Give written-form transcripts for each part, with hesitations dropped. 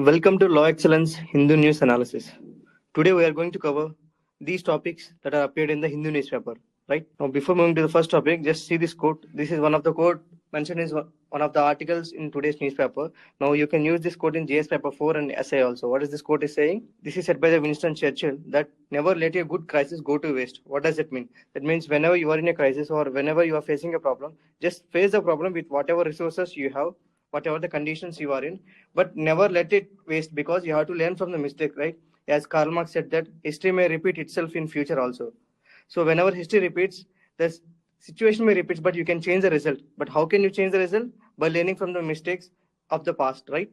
Welcome to Law Excellence Hindu News Analysis. Today we are going to cover these topics that are appeared in the Hindu newspaper. Right now, before moving to the first topic, just see this quote. This is one of the quote mentioned in one of the articles in today's newspaper. Now you can use this quote in JS paper 4 and essay also. What is this quote is saying? This is said by the Winston Churchill that never let a good crisis go to waste. What does it mean? That means whenever you are in a crisis or whenever you are facing a problem, just face the problem with whatever resources you have, whatever the conditions you are in, but never let it waste because you have to learn from the mistake, right? As Karl Marx said that history may repeat itself in future also. So whenever history repeats, the situation may repeat, but you can change the result. But how can you change the result? By learning from the mistakes of the past, right?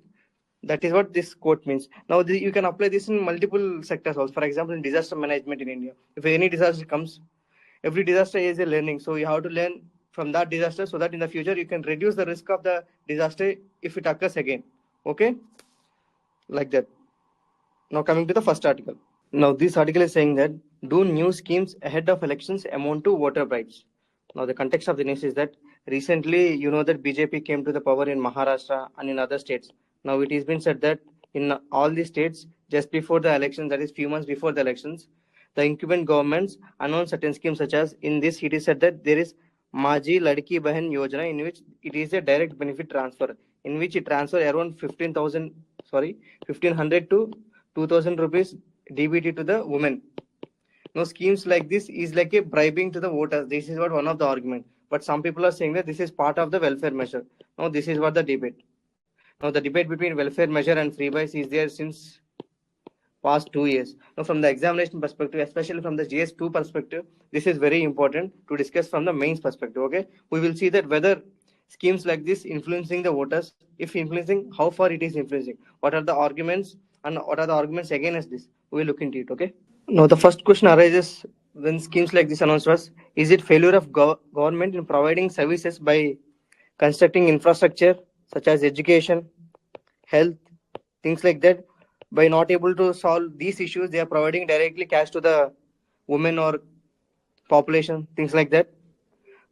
That is what this quote means. Now you can apply this in multiple sectors also. For example, in disaster management in India, if any disaster comes, every disaster is a learning. So you have to learn from that disaster so that in the future you can reduce the risk of the disaster if it occurs again. Okay, like that. Now coming to the first article. Now this article is saying that do new schemes ahead of elections amount to voter bribes? Now the context of the news is that recently you know that BJP came to the power in Maharashtra and in other states. Now it has been said that in all the states just before the elections, that is few months before the elections, the incumbent governments announced certain schemes such as in this it is said that there is Maji Ladki Bahan Yojana in which it is a direct benefit transfer in which it transfer around 1500 to 2000 rupees DBT to the women. Now schemes like this is like a bribing to the voters. This is what one of the argument. But some people are saying that this is part of the welfare measure. Now this is what the debate. Now the debate between welfare measure and free buys is there since past 2 years. Now from the examination perspective, especially from the GS2 perspective, this is very important to discuss from the mains perspective. Okay, we will see that whether schemes like this influencing the voters, if influencing, how far it is influencing, what are the arguments and what are the arguments against this. We will look into it. Okay. Now the first question arises when schemes like this announced was: is it failure of government in providing services by constructing infrastructure such as education, health, things like that, by not able to solve these issues, they are providing directly cash to the women or population, things like that.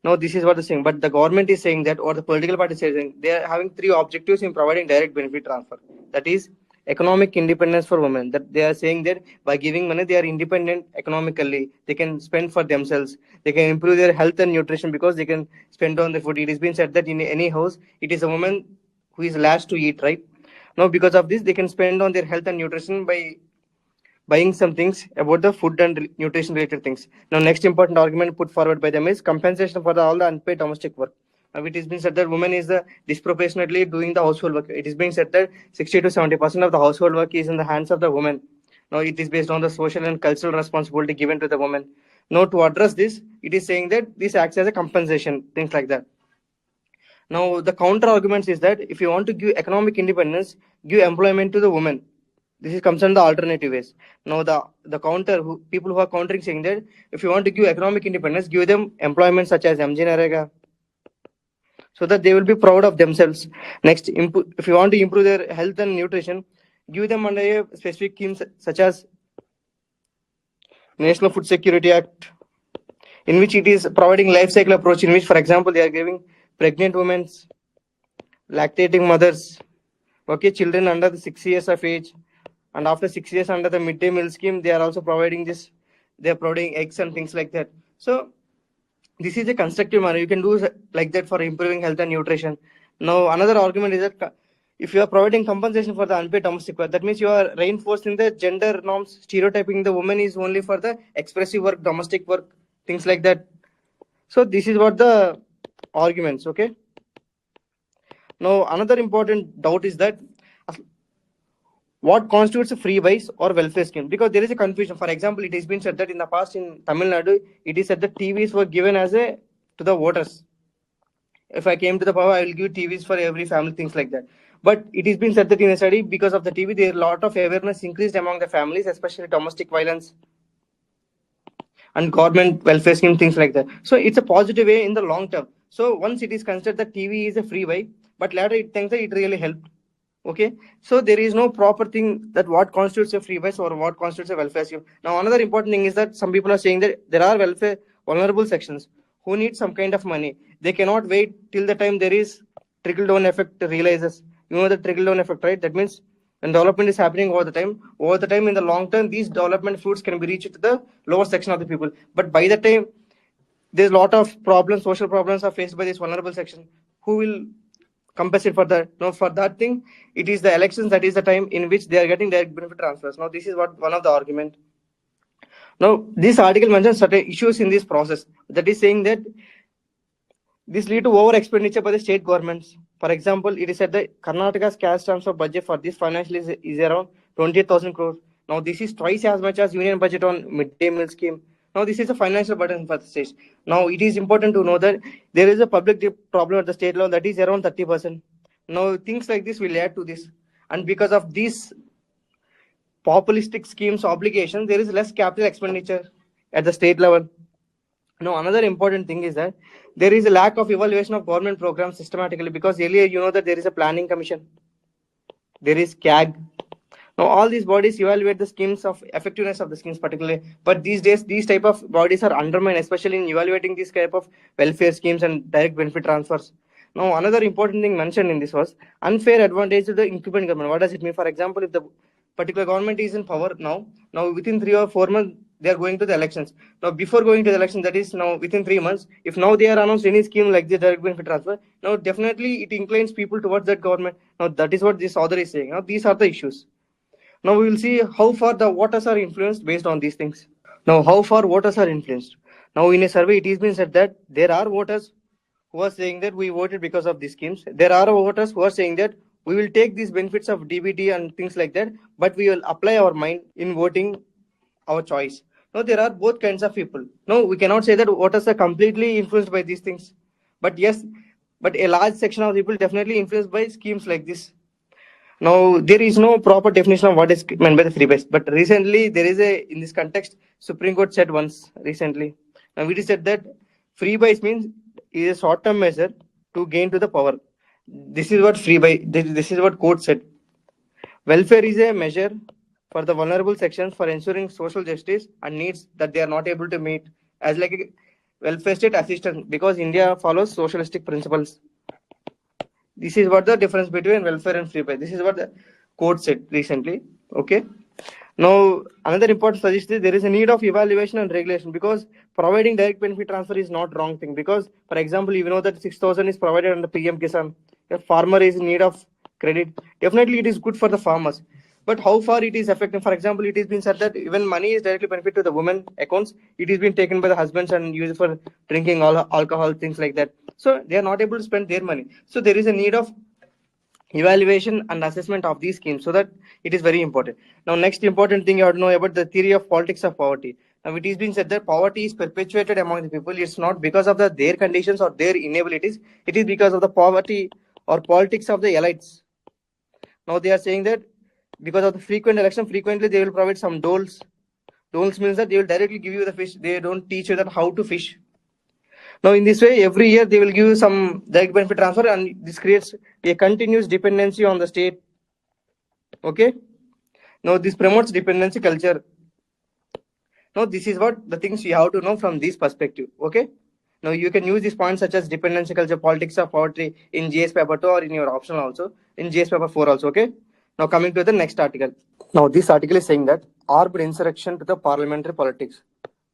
Now, this is what the saying, but the government is saying that, or the political party is saying they are having three objectives in providing direct benefit transfer. That is economic independence for women. That they are saying that by giving money, they are independent economically. They can spend for themselves. They can improve their health and nutrition because they can spend on the food. It has been said that in any house, it is a woman who is last to eat, right? Now, because of this, they can spend on their health and nutrition by buying some things about the food and nutrition related things. Now, next important argument put forward by them is compensation for all the unpaid domestic work. Now, it is being said that women is the disproportionately doing the household work. It is being said that 60 to 70% of the household work is in the hands of the women. Now, it is based on the social and cultural responsibility given to the women. Now, to address this, it is saying that this acts as a compensation, things like that. Now, the counter arguments is that if you want to give economic independence, give employment to the women. This is comes under the alternative ways. Now, the counter people who are countering saying that if you want to give economic independence, give them employment such as MG Narega, so that they will be proud of themselves. Next, if you want to improve their health and nutrition, give them under a specific schemes such as National Food Security Act, in which it is providing life cycle approach, in which, for example, they are giving pregnant women, lactating mothers, okay, children under the 6 years of age, and after 6 years under the midday meal scheme, they are also providing this. They are providing eggs and things like that. So this is a constructive manner. You can do like that for improving health and nutrition. Now another argument is that if you are providing compensation for the unpaid domestic work, that means you are reinforcing the gender norms, stereotyping the woman is only for the expressive work, domestic work, things like that. So this is what the arguments. Okay. Now another important doubt is that what constitutes a free buys or welfare scheme, because there is a confusion. For example, it has been said that in the past in Tamil Nadu, it is said that TVs were given as a to the voters. If I came to the power, I will give TVs for every family, things like that. But it has been said that in a study, because of the TV, there a lot of awareness increased among the families, especially domestic violence and government welfare scheme, things like that. So it's a positive way in the long term. So once it is considered that TV is a free buy, but later it thinks that it really helped. Okay, so there is no proper thing that what constitutes a free buys or what constitutes a welfare scheme. Now another important thing is that some people are saying that there are welfare vulnerable sections who need some kind of money. They cannot wait till the time there is trickle down effect realizes. You know the trickle down effect, right? That means When development is happening over the time in the long term, these development fruits can be reached to the lower section of the people. But by the time there's a lot of problems, social problems are faced by this vulnerable section. Who will compensate for that? No, for that thing, it is the elections that is the time in which they are getting direct benefit transfers. Now, this is what one of the argument. Now, this article mentions certain issues in this process. That is saying that this lead to over expenditure by the state governments. For example, it is said that Karnataka's cash transfer budget for this financial is around 28,000 crores. Now, this is twice as much as union budget on midday meal scheme. Now, this is a financial burden for the states. Now, it is important to know that there is a public debt problem at the state level that is around 30%. Now, things like this will add to this. And because of these populistic schemes obligations, there is less capital expenditure at the state level. Now, another important thing is that there is a lack of evaluation of government programs systematically, because earlier you know that there is a planning commission, there is CAG. Now, all these bodies evaluate the schemes of effectiveness of the schemes particularly, but these days these type of bodies are undermined, especially in evaluating these type of welfare schemes and direct benefit transfers. Now, another important thing mentioned in this was unfair advantage to the incumbent government. What does it mean? For example, if the particular government is in power now within 3 or 4 months they are going to the elections. Now, before going to the election, that is now within 3 months, if now they are announced any scheme like the direct benefit transfer, now definitely it inclines people towards that government. Now, that is what this author is saying. Now, these are the issues. Now, we will see how far the voters are influenced based on these things. Now, how far voters are influenced? Now, in a survey, it has been said that there are voters who are saying that we voted because of these schemes. There are voters who are saying that we will take these benefits of DBT and things like that, but we will apply our mind in voting our choice. Now, there are both kinds of people. No, we cannot say that voters are completely influenced by these things. But yes, but a large section of people definitely influenced by schemes like this. Now, there is no proper definition of what is meant by the free base. But recently, there is in this context, Supreme Court said once recently. Now, it is said that free base means is a short-term measure to gain to the power. This is what free buy. This is what court said. Welfare is a measure for the vulnerable sections for ensuring social justice and needs that they are not able to meet as like a welfare state assistance, because India follows socialistic principles. This is what the difference between welfare and free pay. This is what the court said recently. Okay. Now, another important suggestion is there is a need of evaluation and regulation, because providing direct benefit transfer is not wrong thing. Because, for example, you know that 6,000 is provided under PM Kisan. If farmer is in need of credit, definitely it is good for the farmers. But how far it is effective? For example, it has been said that even money is directly benefit to the women accounts, it is being taken by the husbands and used for drinking alcohol, things like that. So they are not able to spend their money. So there is a need of evaluation and assessment of these schemes, so that it is very important. Now, next important thing you have to know about the theory of politics of poverty. Now, it is being said that poverty is perpetuated among the people. It's not because of their conditions or their inabilities. It is because of the poverty or politics of the elites. Now, they are saying that because of the frequent election, frequently they will provide some doles. Doles means that they will directly give you the fish. They don't teach you that how to fish. Now, in this way, every year they will give you some direct benefit transfer, and this creates a continuous dependency on the state. Okay. Now, this promotes dependency culture. Now, this is what the things you have to know from this perspective. Okay. Now, you can use these points such as dependency culture, politics of poverty in GS paper 2 or in your optional also, in GS paper 4 also. Okay. Now, coming to the next article. Now, this article is saying that armed insurrection to the parliamentary politics.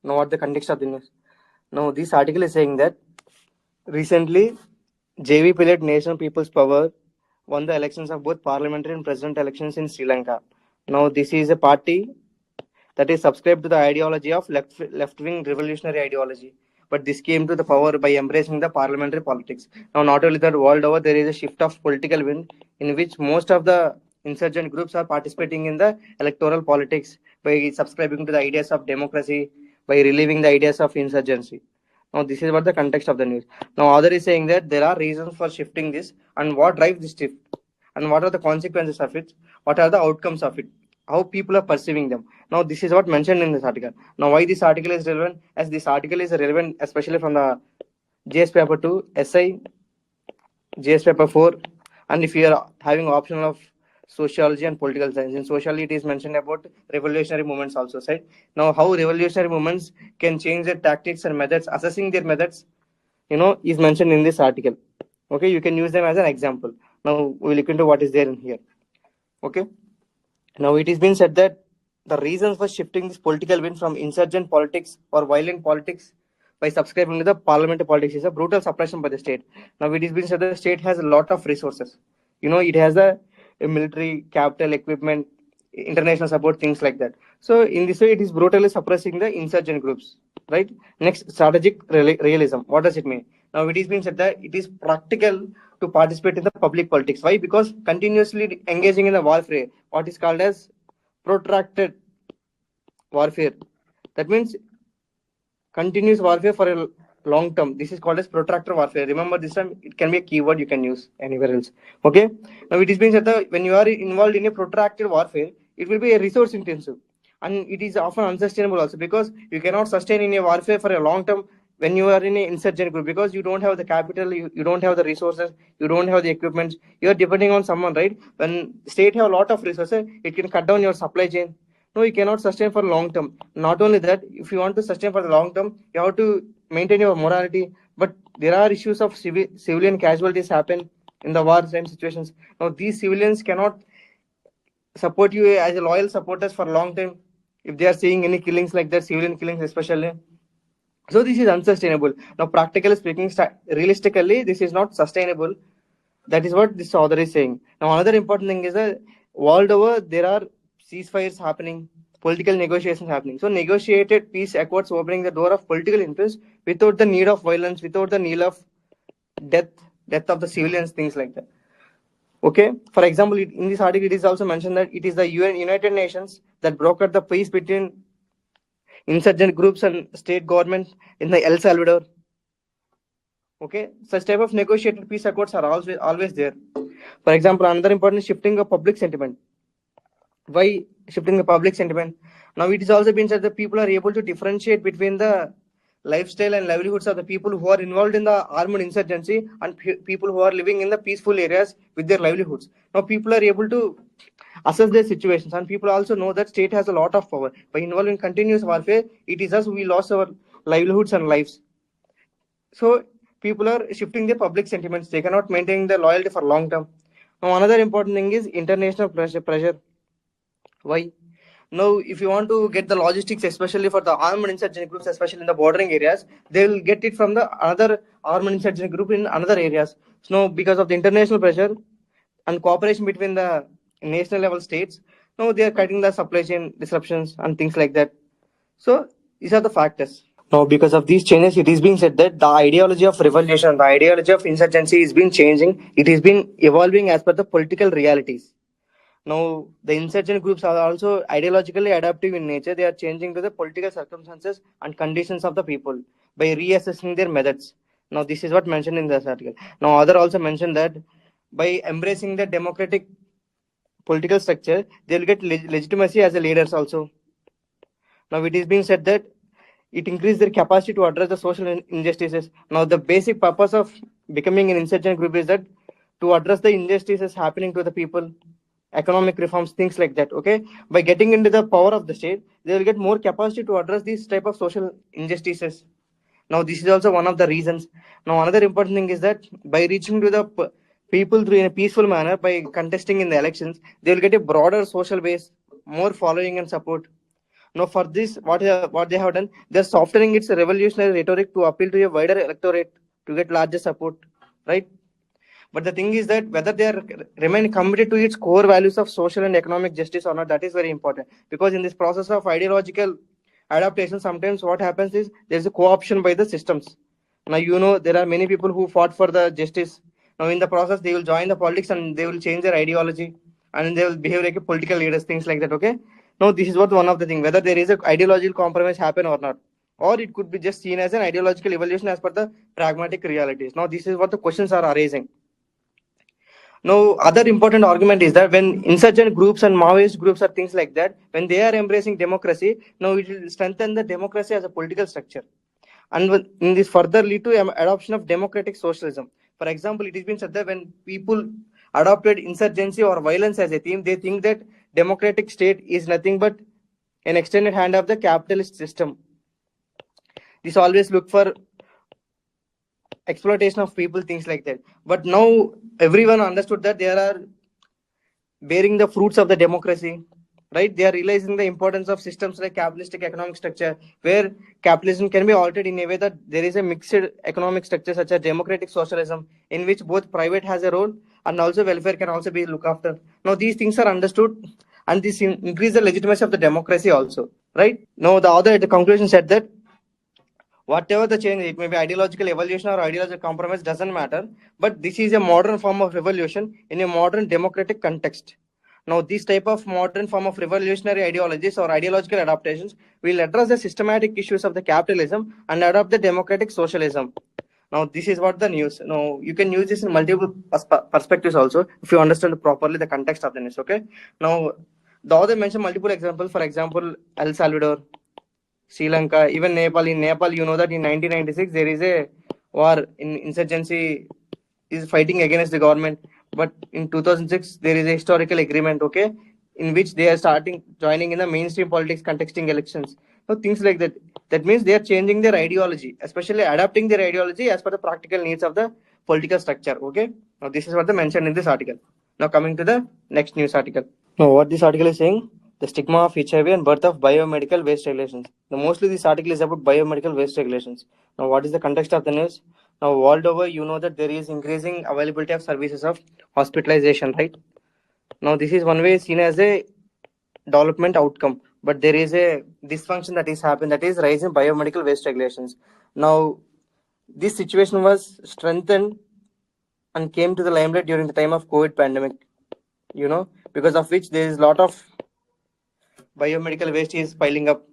Now, what the context of the news? Now, this article is saying that recently JVP-led National People's Power won the elections of both parliamentary and president elections in Sri Lanka. Now, this is a party that is subscribed to the ideology of left-wing revolutionary ideology. But this came to the power by embracing the parliamentary politics. Now, not only that, world over, there is a shift of political wind in which most of the insurgent groups are participating in the electoral politics by subscribing to the ideas of democracy, by relieving the ideas of insurgency. Now, this is what the context of the news. Now, author is saying that there are reasons for shifting this, and what drives this shift, and what are the consequences of it, what are the outcomes of it, how people are perceiving them. Now, this is what mentioned in this article. Now, why this article is relevant? As this article is relevant, especially from the GS paper 2, SI, GS paper 4, and if you are having optional of sociology and political science. In sociology, it is mentioned about revolutionary movements also, right? Now, how revolutionary movements can change their tactics and methods, assessing their methods, is mentioned in this article. Okay, you can use them as an example. Now, we'll look into what is there in here. Okay. Now it has been said that the reasons for shifting this political wind from insurgent politics or violent politics by subscribing to the parliamentary politics is a brutal suppression by the state. Now it has been said the state has a lot of resources. It has a military capital, equipment, international support, things like that. So in this way, it is brutally suppressing the insurgent groups. Right. Next, strategic realism. What does it mean? Now it is being said that it is practical to participate in the public politics. Why? Because continuously engaging in the warfare, what is called as protracted warfare. That means continuous warfare for a long term. This is called as protracted warfare. Remember this time it can be a keyword you can use anywhere else. Okay. Now it is being said that when you are involved in a protracted warfare, it will be a resource intensive and it is often unsustainable also because you cannot sustain in a warfare for a long term when you are in an insurgent group because you don't have the capital, you don't have the resources, you don't have the equipment, you are depending on someone, right? When state have a lot of resources, it can cut down your supply chain. No, you cannot sustain for long term. Not only that, if you want to sustain for the long term, you have to maintain your morality. But there are issues of civilian casualties happen in the war time situations. Now these civilians cannot support you as a loyal supporters for a long time if they are seeing any killings like that, civilian killings especially. So this is unsustainable. Now, practically speaking, realistically, this is not sustainable. That is what this author is saying. Now, another important thing is that world over there are ceasefires happening, political negotiations happening. So, negotiated peace accords opening the door of political influence without the need of violence, without the need of death, death of the civilians, things like that. Okay. For example, in this article, it is also mentioned that it is the United Nations that brokered the peace between insurgent groups and state government in the El Salvador. Okay, such type of negotiated peace accords are always there. For example, another important shifting of public sentiment. Why shifting the public sentiment? Now it is also been said that people are able to differentiate between the lifestyle and livelihoods of the people who are involved in the armed insurgency and people who are living in the peaceful areas with their livelihoods. Now people are able to assess their situations and people also know that state has a lot of power. By involving continuous warfare, it is us we lost our livelihoods and lives. So people are shifting their public sentiments. They cannot maintain their loyalty for long term. Now another important thing is international pressure. Why? Now, if you want to get the logistics, especially for the armed insurgent groups, especially in the bordering areas, they will get it from the other armed insurgent group in another areas. So, now, because of the international pressure and cooperation between the national level states, now they are cutting the supply chain disruptions and things like that. So, these are the factors. Now, because of these changes, it is being said that the ideology of revolution, the ideology of insurgency is been changing. It is been evolving as per the political realities. Now, the insurgent groups are also ideologically adaptive in nature. They are changing to the political circumstances and conditions of the people by reassessing their methods. Now, this is what mentioned in this article. Now, other also mentioned that by embracing the democratic political structure, they will get legitimacy as a leaders also. Now, it is being said that it increases their capacity to address the social injustices. Now, the basic purpose of becoming an insurgent group is that to address the injustices happening to the people, economic reforms, things like that. Okay, by getting into the power of the state, they will get more capacity to address these type of social injustices. Now, this is also one of the reasons. Now, another important thing is that by reaching to the people through in a peaceful manner, by contesting in the elections, they will get a broader social base, more following and support. Now, for this, what they have done, they're softening its revolutionary rhetoric to appeal to a wider electorate to get larger support, right? But the thing is that whether they are remain committed to its core values of social and economic justice or not, that is very important. Because in this process of ideological adaptation, sometimes what happens is there is a co-option by the systems. Now there are many people who fought for the justice. Now in the process, they will join the politics and they will change their ideology and they will behave like a political leaders, things like that. Okay. Now this is what one of the things whether there is a ideological compromise happen or not, or it could be just seen as an ideological evolution as per the pragmatic realities. Now this is what the questions are arising. Now, other important argument is that when insurgent groups and Maoist groups are things like that, when they are embracing democracy, now it will strengthen the democracy as a political structure. And in this further lead to adoption of democratic socialism. For example, it has been said that when people adopted insurgency or violence as a theme, they think that democratic state is nothing but an extended hand of the capitalist system. This always look for exploitation of people, things like that. But now everyone understood that there are bearing the fruits of the democracy. right? They are realizing the importance of systems like capitalistic economic structure, where capitalism can be altered in a way that there is a mixed economic structure such as democratic socialism, in which both private has a role and also welfare can also be looked after. Now these things are understood, and this increase the legitimacy of the democracy also, right? Now the other the conclusion said that whatever the change, it may be ideological evolution or ideological compromise, doesn't matter. But this is a modern form of revolution in a modern democratic context. Now, this type of modern form of revolutionary ideologies or ideological adaptations will address the systematic issues of the capitalism and adopt the democratic socialism. Now, this is what the news. Now, you can use this in multiple perspectives also if you understand properly the context of the news. Okay. Now, the author mentioned multiple examples. For example, El Salvador, Sri Lanka, even Nepal. In Nepal, you know that in 1996 there is a war in insurgency is fighting against the government. But in 2006 there is a historical agreement, okay, in which they are starting joining in the mainstream politics, contesting elections. So things like that. That means they are changing their ideology, especially adapting their ideology as per the practical needs of the political structure. Okay. Now this is what they mentioned in this article. Now coming to the next news article. Now what this article is saying, the stigma of HIV and birth of biomedical waste regulations. Now, mostly this article is about biomedical waste regulations. Now, what is the context of the news? Now, world over, you know that there is increasing availability of services of hospitalization, right? Now, this is one way seen as a development outcome, but there is a dysfunction that is happening, that is rise in biomedical waste regulations. Now, this situation was strengthened and came to the limelight during the time of COVID pandemic, you know, because of which there is a lot of biomedical waste is piling up,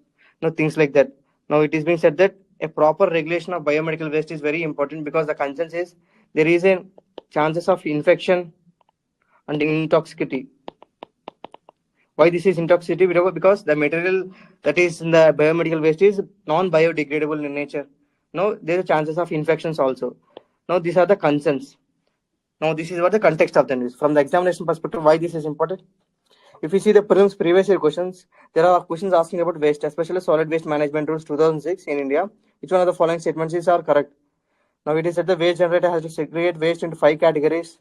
things like that. Now it is being said that a proper regulation of biomedical waste is very important because the concern says there is a chances of infection and intoxicity. Why this is intoxicity? Because the material that is in the biomedical waste is non-biodegradable in nature. Now there are chances of infections also. Now these are the concerns. Now this is what the context of the news. From the examination perspective, why this is important? If you see the prelims previous year questions, there are questions asking about waste, especially solid waste management rules 2006 in India. Which one of the following statements is are correct? Now it is said the waste generator has to segregate waste into 5 categories.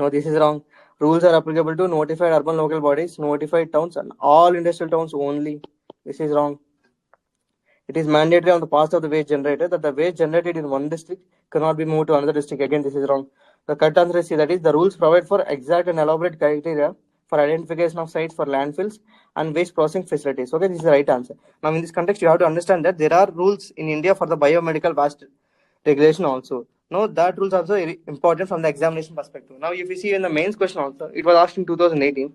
No, this is wrong. Rules are applicable to notified urban local bodies, notified towns, and all industrial towns only. This is wrong. It is mandatory on the part of the waste generator that the waste generated in one district cannot be moved to another district. Again, this is wrong. The correct answer is C, that is the rules provide for exact and elaborate criteria for identification of sites for landfills and waste processing facilities. Okay, this is the right answer. Now, in this context, you have to understand that there are rules in India for the biomedical waste regulation also. Now, that rules also important from the examination perspective. Now, if you see in the mains question also, it was asked in 2018,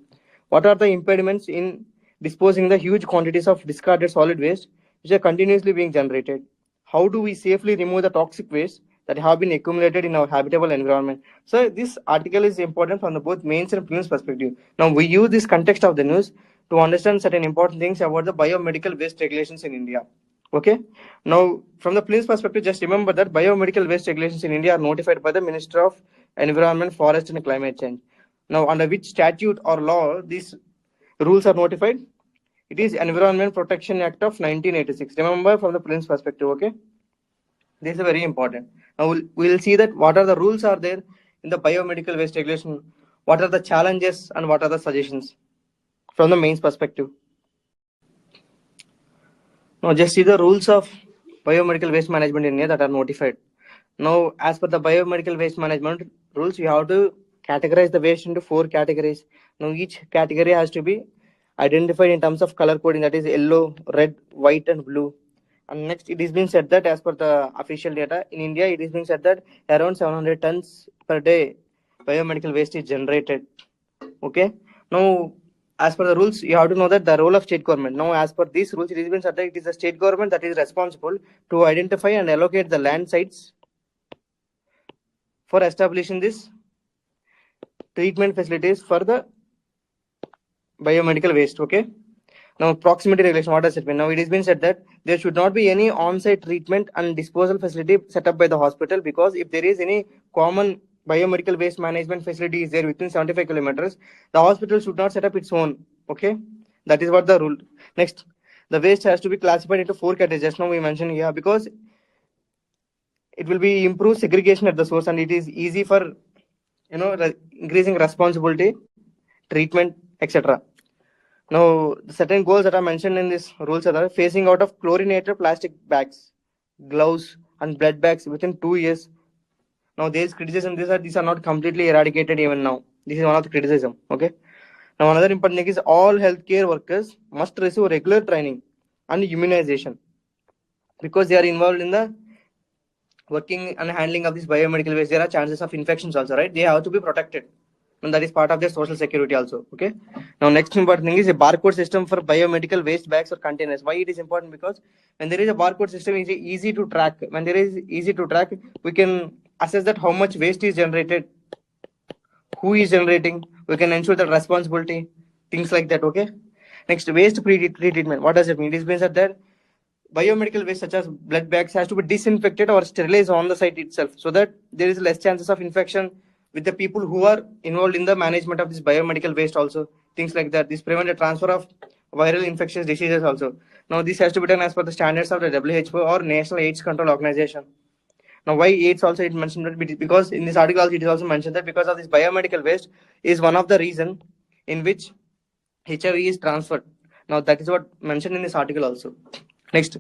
what are the impediments in disposing the huge quantities of discarded solid waste which are continuously being generated? How do we safely remove the toxic waste that have been accumulated in our habitable environment? So this article is important from the both mains and prelims perspective. Now we use this context of the news to understand certain important things about the biomedical waste regulations in India. Okay. Now from the prelims perspective, just remember that biomedical waste regulations in India are notified by the Minister of Environment, Forest and Climate Change. Now under which statute or law these rules are notified? It is Environment Protection Act of 1986. Remember from the prelims perspective, okay? This is very important. Now we'll see that what are the rules are there in the biomedical waste regulation, what are the challenges and what are the suggestions from the mains perspective. Now just see the rules of biomedical waste management in India that are notified. Now as per the biomedical waste management rules, you have to categorize the waste into 4 categories. Now each category has to be identified in terms of color coding, that is yellow, red, white and blue. And next, it is being said that as per the official data in India, it is being said that around 700 tons per day biomedical waste is generated. Okay. Now, as per the rules, you have to know that the role of state government. Now, as per these rules, it is being said that it is the state government that is responsible to identify and allocate the land sites for establishing this treatment facilities for the biomedical waste. Okay. Now, proximity regulation, what does it mean? Now, it has been said that there should not be any on-site treatment and disposal facility set up by the hospital, because if there is any common biomedical waste management facility is there within 75 kilometers, the hospital should not set up its own. Okay, that is what the rule. Next, the waste has to be classified into 4 categories. Just now we mentioned here, because it will be improve segregation at the source and it is easy for increasing responsibility, treatment, etc. Now, the certain goals that are mentioned in this rules are phasing out of chlorinated plastic bags, gloves, and blood bags within 2 years. Now, there is criticism. These are not completely eradicated even now. This is one of the criticism. Okay. Now, another important thing is all healthcare workers must receive regular training and immunization because they are involved in the working and handling of this biomedical waste. There are chances of infections also, right? They have to be protected, and that is part of their social security also. Okay. Now, next important thing is a barcode system for biomedical waste bags or containers. Why it is important? Because when there is a barcode system, it is easy to track. When there is easy to track, we can assess that how much waste is generated, who is generating. We can ensure that responsibility, things like that. Okay. Next, waste pre-treatment. What does it mean? It means that biomedical waste such as blood bags has to be disinfected or sterilized on the site itself so that there is less chances of infection with the people who are involved in the management of this biomedical waste also, things like that. This prevent the transfer of viral infectious diseases also. Now this has to be done as per the standards of the WHO or National AIDS Control Organization. Now why AIDS also it mentioned that because in this article it is also mentioned that because of this biomedical waste is one of the reason in which HIV is transferred. Now that is what mentioned in this article also. Next,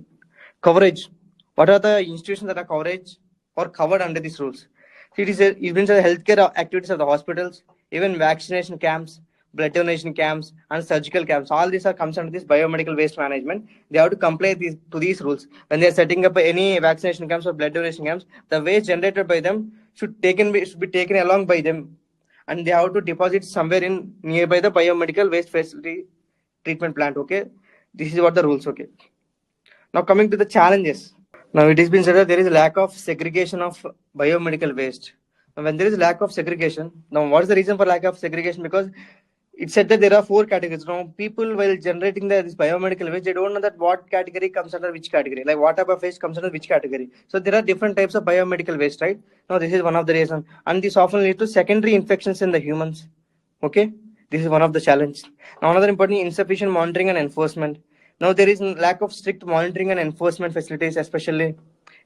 coverage. What are the institutions that are coverage or covered under these rules? It is even the healthcare activities of the hospitals, even vaccination camps, blood donation camps, and surgical camps. All these are comes under this biomedical waste management. They have to comply to these rules when they are setting up any vaccination camps or blood donation camps. The waste generated by them should be taken along by them, and they have to deposit somewhere in nearby the biomedical waste facility treatment plant. Okay, this is what the rules. Okay. Now coming to the challenges. Now it has been said that there is a lack of segregation of biomedical waste. Now, when there is lack of segregation, now what is the reason for lack of segregation? Because it said that there are four categories. Now people while generating this biomedical waste, they don't know that what category comes under which category. Like what type of waste comes under which category. So there are different types of biomedical waste, right? Now this is one of the reasons, and this often leads to secondary infections in the humans. Okay, this is one of the challenge. Now another important insufficient monitoring and enforcement. Now there is lack of strict monitoring and enforcement facilities, especially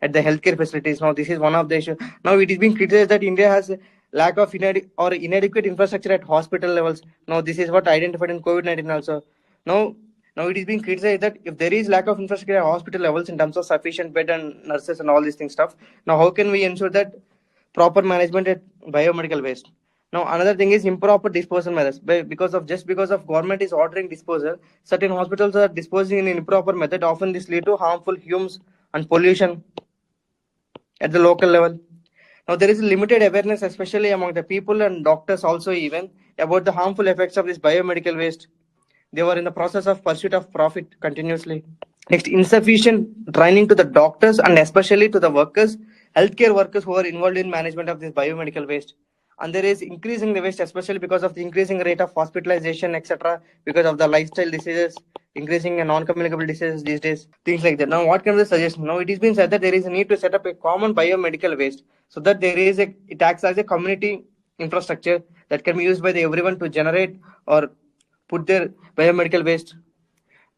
at the healthcare facilities. Now this is one of the issues. Now it is being criticized that India has a lack of inadequate infrastructure at hospital levels. Now this is what identified in COVID-19 also. Now now it is being criticized that if there is lack of infrastructure at hospital levels in terms of sufficient bed and nurses and all these things stuff. Now how can we ensure that proper management at biomedical waste? Now another thing is improper disposal methods. Because of government is ordering disposal, certain hospitals are disposing in an improper method. Often this lead to harmful fumes and pollution at the local level. Now there is limited awareness, especially among the people and doctors also even about the harmful effects of this biomedical waste. They were in the process of pursuit of profit continuously. Next, insufficient training to the doctors and especially to the workers, healthcare workers who are involved in management of this biomedical waste. And there is increasing the waste, especially because of the increasing rate of hospitalization, etc., because of the lifestyle diseases, increasing and non-communicable diseases these days, things like that. Now, what can we suggest? Now, it has been said that there is a need to set up a common biomedical waste so that it acts as a community infrastructure that can be used by everyone to generate or put their biomedical waste.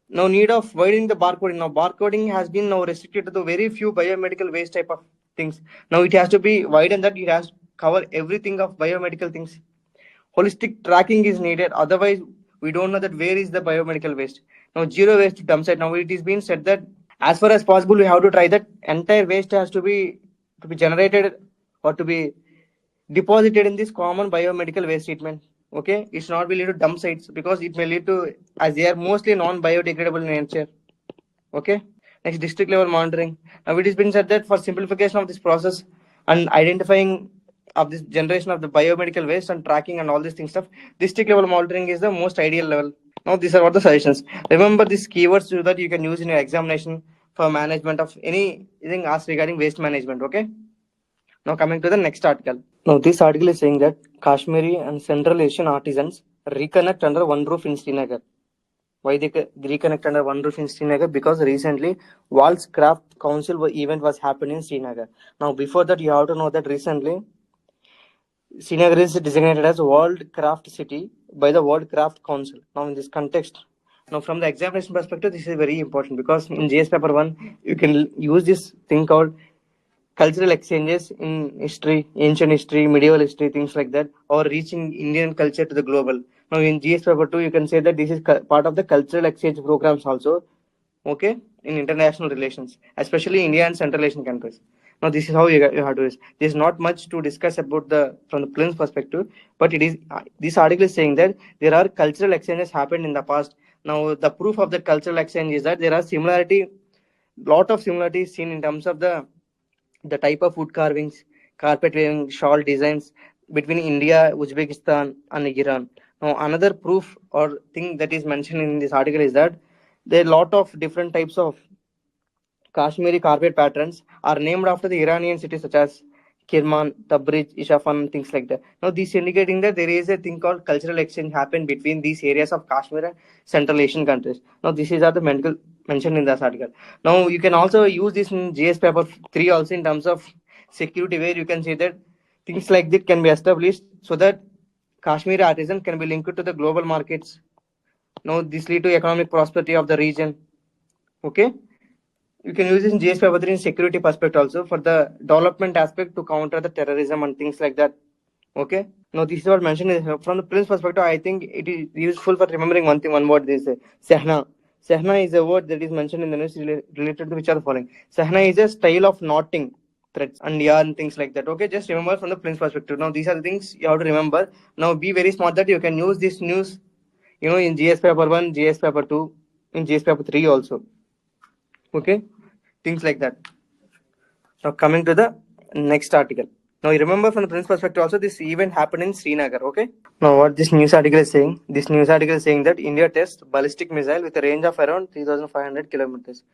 Now need of widening the barcoding. Now barcoding has been now restricted to the very few biomedical waste type of things. Now it has to be widened that it has to cover everything of biomedical things. Holistic tracking is needed. Otherwise, we don't know that where is the biomedical waste. Now zero waste dump site. Now it is being said that as far as possible we have to try that entire waste has to be generated or to be deposited in this common biomedical waste treatment. Okay, it's not will lead to dump sites because it may lead to, as they are mostly non-biodegradable in nature. Okay, next, district level monitoring. Now it has been said that for simplification of this process and identifying of this generation of the biomedical waste and tracking and all these things stuff, district level monitoring is the most ideal level. Now these are what the suggestions. Remember these keywords so that you can use in your examination for management of anything asked regarding waste management. Okay. Now coming to the next article. Now this article is saying that Kashmiri and Central Asian artisans reconnect under one roof in Srinagar. Why they reconnect under one roof in Srinagar? Because recently World's Craft Council event was happening in Srinagar. Now before that you have to know that recently Srinagar is designated as World Craft City by the World Craft Council. Now in this context, now from the examination perspective, this is very important because in GS paper 1 you can use this thing called cultural exchanges in history, ancient history, medieval history, things like that, or reaching Indian culture to the global. Now in GS paper 2, you can say that this is part of the cultural exchange programs also, okay, in international relations, especially India and Central Asian countries. Now this is how you have to do this. There's not much to discuss about the from the Plin's perspective, but it is this article is saying that there are cultural exchanges happened in the past. Now the proof of the cultural exchange is that there are lot of similarities seen in terms of the type of wood carvings, carpet weaving, shawl designs between India, Uzbekistan, and Iran. Now, another proof or thing that is mentioned in this article is that there are a lot of different types of Kashmiri carpet patterns are named after the Iranian cities such as Kirman, Tabriz, Isfahan, things like that. Now, this indicating that there is a thing called cultural exchange happen between these areas of Kashmir and Central Asian countries. Now, this is the mentioned in this article. Now, you can also use this in GS paper 3 also in terms of security, where you can say that things like that can be established so that Kashmiri artisan can be linked to the global markets. Now, this lead to economic prosperity of the region. Okay. You can use this in GS paper 3 in security perspective also for the development aspect to counter the terrorism and things like that. Okay. Now this is what mentioned is from the Prince perspective. I think it is useful for remembering one thing. One word is Sehna. Sehna is a word that is mentioned in the news related to which are the following. Sehna is a style of knotting threads and yarn things like that. Okay, just remember from the Prince perspective. Now these are the things you have to remember. Now be very smart that you can use this news, in GS paper 1, GS paper 2, in GS paper 3 also. Okay, things like that. Now coming to the next article. Now you remember from the Prince perspective also this event happened in Srinagar. Okay. Now what this news article is saying? This news article is saying that India tests ballistic missile with a range of around 3,500 kilometers.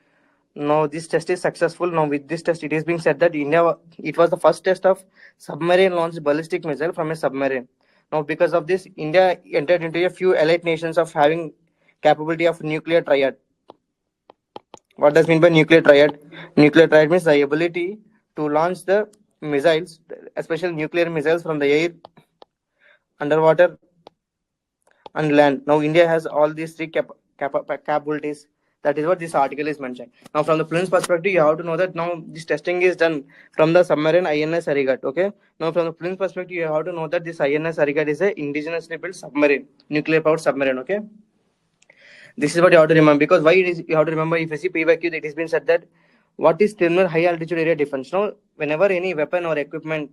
Now this test is successful. Now with this test, it is being said that it was the first test of submarine launched ballistic missile from a submarine. Now because of this, India entered into a few elite nations of having capability of nuclear triad. What does mean by nuclear triad? Nuclear triad means the ability to launch the missiles, especially nuclear missiles from the air, underwater, and land. Now India has all these three capabilities. That is what this article is mentioning. Now from the plane's perspective, you have to know that now this testing is done from the submarine INS Arigat. Okay. Now from the plane's perspective, you have to know that this INS Arigat is a indigenously built submarine, nuclear powered submarine. Okay. This is what you have to remember, because why it is you have to remember. If you see PYQ, it has been said that what is thermal high altitude area defense. Now whenever any weapon or equipment,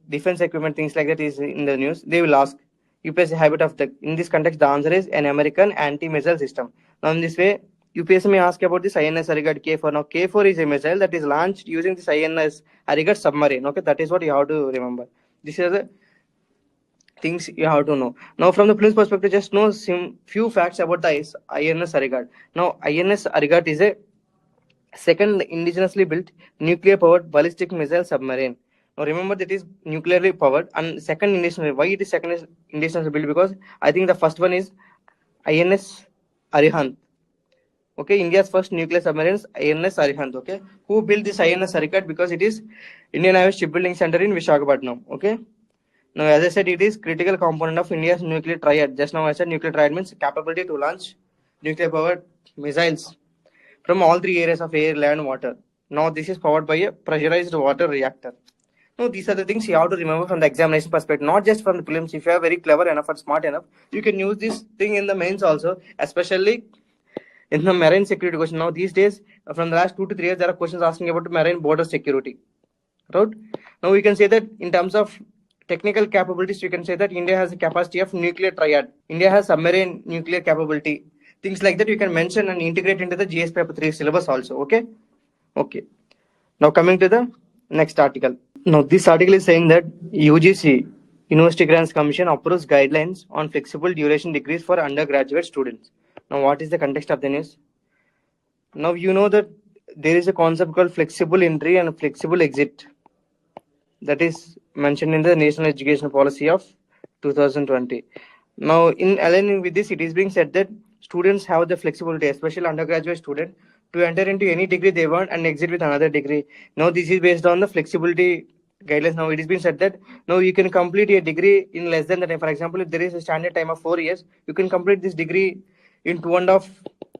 defense equipment, things like that is in the news, they will ask UPSC habit of the, in this context the answer is an American anti-missile system. Now in this way UPSC may ask about this INS Arigat K4. Now K4 is a missile that is launched using this INS Arigat submarine. Okay, that is what you have to remember. This is the things you have to know. Now from the police perspective, just know few facts about the INS Arigat. Now INS Arigat is a second indigenously built nuclear powered ballistic missile submarine. Now remember that is nuclearly powered, and second indigenously. Why it is second indigenously built? Because I think the first one is INS Arihant. Okay, India's first nuclear submarines INS Arihant. Okay, who built this INS Arigat? Because it is Indian Navy Shipbuilding Center in Visakhapatnam. Okay. Now, as I said, it is critical component of India's nuclear triad. Just now I said nuclear triad means capability to launch nuclear powered missiles from all three areas of air, land, water. Now this is powered by a pressurized water reactor. Now these are the things you have to remember from the examination perspective, not just from the prelims. If you are very clever enough or smart enough, you can use this thing in the mains also, especially in the marine security question. Now these days, from the last 2 to 3 years, there are questions asking about marine border security. Right? Now we can say that in terms of technical capabilities, we can say that India has a capacity of nuclear triad. India has submarine nuclear capability. Things like that you can mention and integrate into the GS paper 3 syllabus also. Okay. Okay. Now coming to the next article. Now this article is saying that UGC, University Grants Commission, approves guidelines on flexible duration degrees for undergraduate students. Now what is the context of the news? Now you know that there is a concept called flexible entry and flexible exit that is mentioned in the National Education Policy of 2020. Now, in aligning with this, it is being said that students have the flexibility, especially undergraduate student, to enter into any degree they want and exit with another degree. Now, this is based on the flexibility guidelines. Now, it is being said that now you can complete a degree in less than the time. For example, if there is a standard time of 4 years, you can complete this degree in 2.5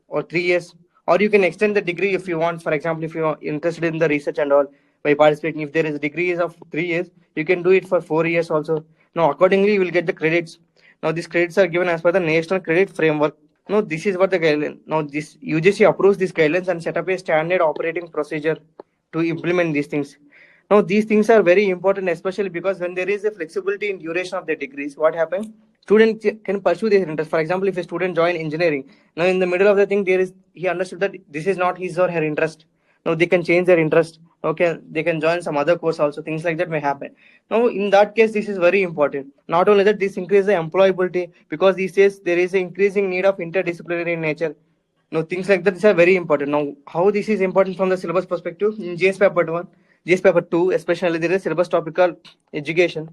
or 3 years, or you can extend the degree if you want. For example, if you are interested in the research and all, by participating, if there is degrees of 3 years, you can do it for 4 years also. Now accordingly you will get the credits. Now these credits are given as per the national credit framework. Now this is what the guideline. Now this UGC approves these guidelines and set up a standard operating procedure to implement these things. Now these things are very important, especially because when there is a flexibility in duration of the degrees, what happens? Student can pursue their interest. For example, if a student join engineering, now in the middle of the thing, he understood that this is not his or her interest. Now they can change their interest. Okay, they can join some other course also. Things like that may happen. Now in that case, this is very important. Not only that, this increases the employability because these days there is an increasing need of interdisciplinary nature. Now things like that are very important. Now how this is important from the syllabus perspective in GS paper 1, GS paper 2, especially there is syllabus topic called education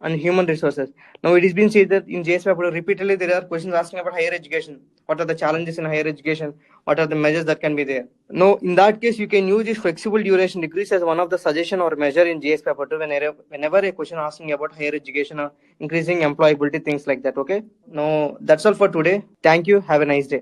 and human resources. Now it is been said that in JS paper repeatedly there are questions asking about higher education. What are the challenges in higher education? What are the measures that can be there? Now in that case you can use this flexible duration degrees as one of the suggestion or measure in JS paper 2 whenever a question asking about higher education or increasing employability, things like that. Okay. Now that's all for today. Thank you. Have a nice day.